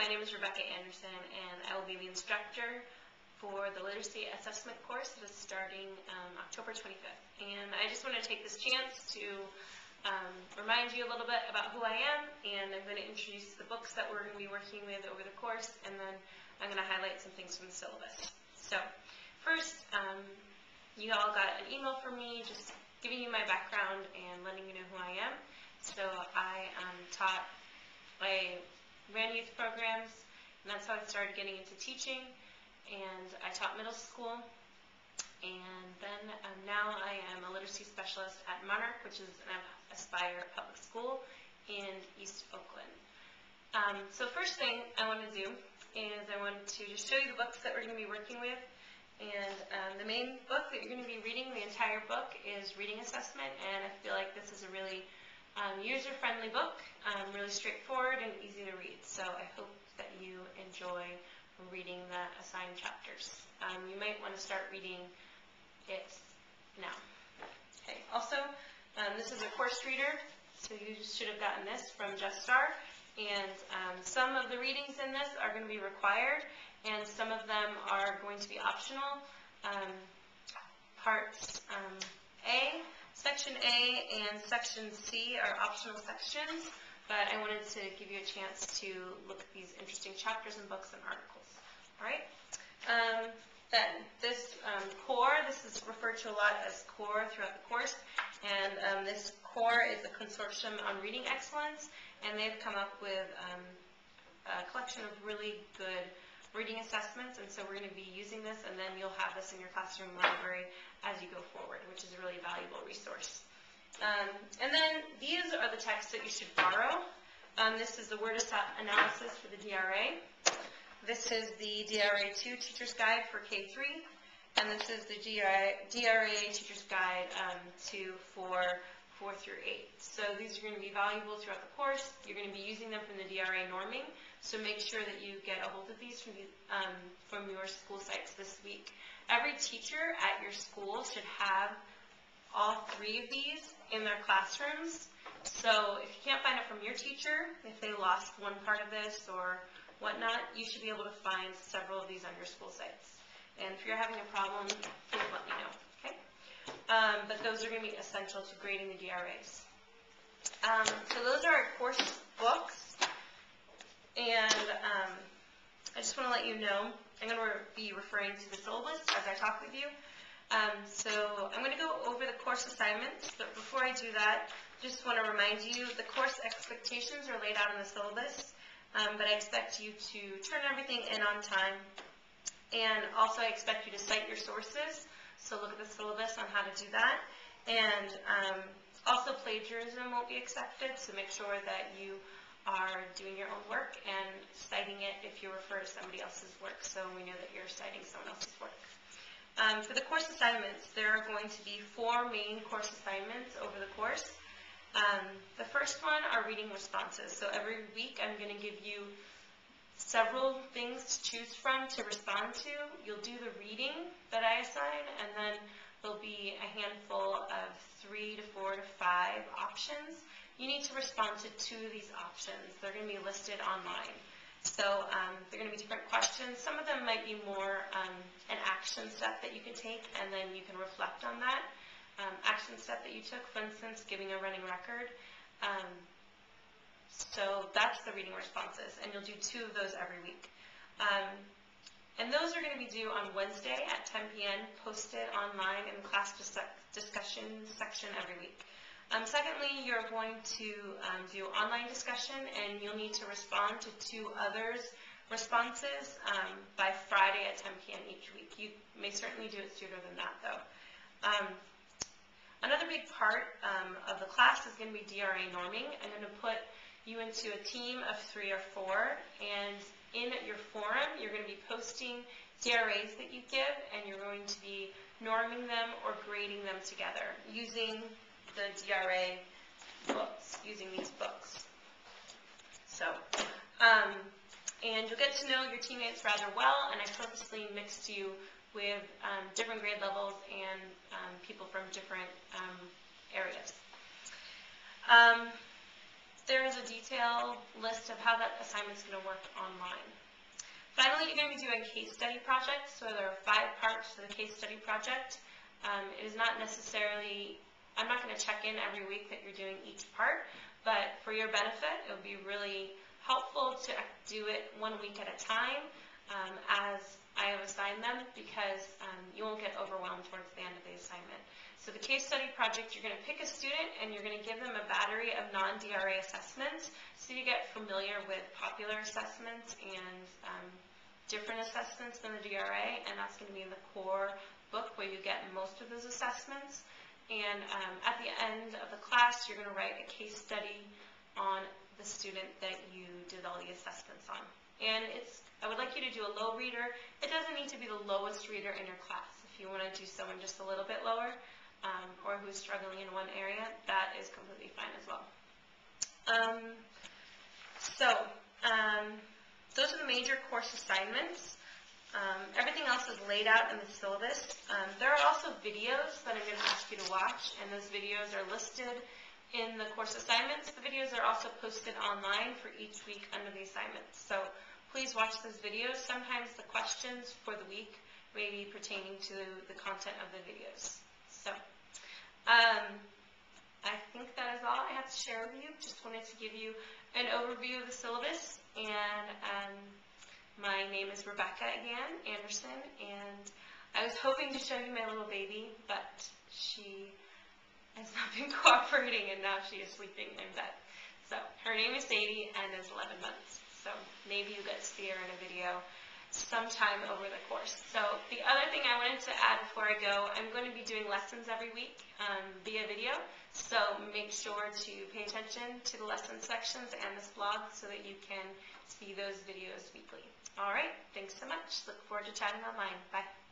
my name is Rebecca Anderson, and I will be the instructor for the literacy assessment course that is starting October 25th. And I just want to take this chance to remind you a little bit about who I am, and I'm going to introduce the books that we're going to be working with over the course, and then I'm going to highlight some things from the syllabus. So first, you all got an email from me just giving you my background and letting you know who I am. So I ran youth programs, and that's how I started getting into teaching, and I taught middle school, and then now I am a literacy specialist at Monarch, which is an Aspire public school in East Oakland. So first thing I want to do is I want to just show you the books that we're going to be working with, and the main book that you're going to be reading, the entire book, is Reading Assessment, and I feel like this is a really user-friendly book, really straightforward and easy to read. So I hope that you enjoy reading the assigned chapters. You might want to start reading it now. Okay. Also, this is a course reader, so you should have gotten this from Just Star. And some of the readings in this are going to be required, and some of them are going to be optional. Parts Section A and Section C are optional sections, but I wanted to give you a chance to look at these interesting chapters and books and articles. All right? Then this core, this is referred to a lot as core throughout the course, and this core is a consortium on reading excellence, and they've come up with a collection of really good reading assessments, and so we're going to be using this, and then you'll have this in your classroom library as you go forward, which is a really valuable resource. And then these are the texts that you should borrow. This is the word analysis for the DRA. This is the DRA2 Teacher's Guide for K3, and this is the DRA Teacher's Guide for 4 through 8. So these are going to be valuable throughout the course. You're going to be using them from the DRA norming, so make sure that you get a hold of these from your school sites this week. Every teacher at your school should have all 3 of these in their classrooms. So if you can't find it from your teacher, if they lost one part of this or whatnot, you should be able to find several of these on your school sites. And if you're having a problem, please let me know, okay? But those are going to be essential to grading the DRAs. So those are our course books. And I just want to let you know, I'm going to be referring to the syllabus as I talk with you. So I'm going to go over the course assignments, but before I do that, just want to remind you the course expectations are laid out in the syllabus, but I expect you to turn everything in on time. And also I expect you to cite your sources, so look at the syllabus on how to do that. And also plagiarism won't be accepted, so make sure that you are doing your own work and citing it if you refer to somebody else's work, so we know that you're citing someone else's work. For the course assignments, there are going to be 4 main course assignments over the course. The first one are reading responses. So every week I'm going to give you several things to choose from to respond to. You'll do the reading that I assign, and then there'll be a handful of 3 to 4 to 5 options. You need to respond to 2 of these options. They're going to be listed online. So they're going to be different questions. Some of them might be more an action step that you can take, and then you can reflect on that action step that you took, for instance, giving a running record. So that's the reading responses, and you'll do 2 of those every week. And those are going to be due on Wednesday at 10 p.m., posted online in the class discussion section every week. Secondly, you're going to do online discussion, and you'll need to respond to 2 others' responses by Friday at 10 p.m. each week. You may certainly do it sooner than that, though. Another big part of the class is going to be DRA norming. I'm going to put you into a team of 3 or 4, and in your forum, you're going to be posting DRAs that you give, and you're going to be norming them or grading them together using the DRA books, using these books. So, and you'll get to know your teammates rather well, and I purposely mixed you with different grade levels and people from different areas. there is a detailed list of how that assignment is going to work online. Finally, you're going to be doing case study projects, so there are 5 parts to the case study project. It is not necessarily, I'm not going to check in every week that you're doing each part, but for your benefit, it would be really helpful to do it 1 week at a time as I have assigned them, because you won't get overwhelmed towards the end of the assignment. So the case study project, you're going to pick a student and you're going to give them a battery of non-DRA assessments so you get familiar with popular assessments and different assessments than the DRA, and that's going to be in the core book where you get most of those assessments. And at the end of the class, you're going to write a case study on the student that you did all the assessments on. And I would like you to do a low reader. It doesn't need to be the lowest reader in your class. If you want to do someone just a little bit lower, or who's struggling in one area, that is completely fine as well. Those are the major course assignments. Everything else is laid out in the syllabus. There are also videos that I'm going to ask you to watch, and those videos are listed in the course assignments. The videos are also posted online for each week under the assignments. So please watch those videos. Sometimes the questions for the week may be pertaining to the content of the videos. So I think that is all I have to share with you. Just wanted to give you an overview of the syllabus. And my name is Rebecca again, Anderson, and I was hoping to show you my little baby, but she has not been cooperating, and now she is sleeping in bed. So her name is Sadie and is 11 months. So maybe you get to see her in a video sometime over the course. So the other thing I wanted to add before I go, I'm going to be doing lessons every week via video. So make sure to pay attention to the lesson sections and this blog so that you can see those videos weekly. All right, thanks so much. Look forward to chatting online. Bye.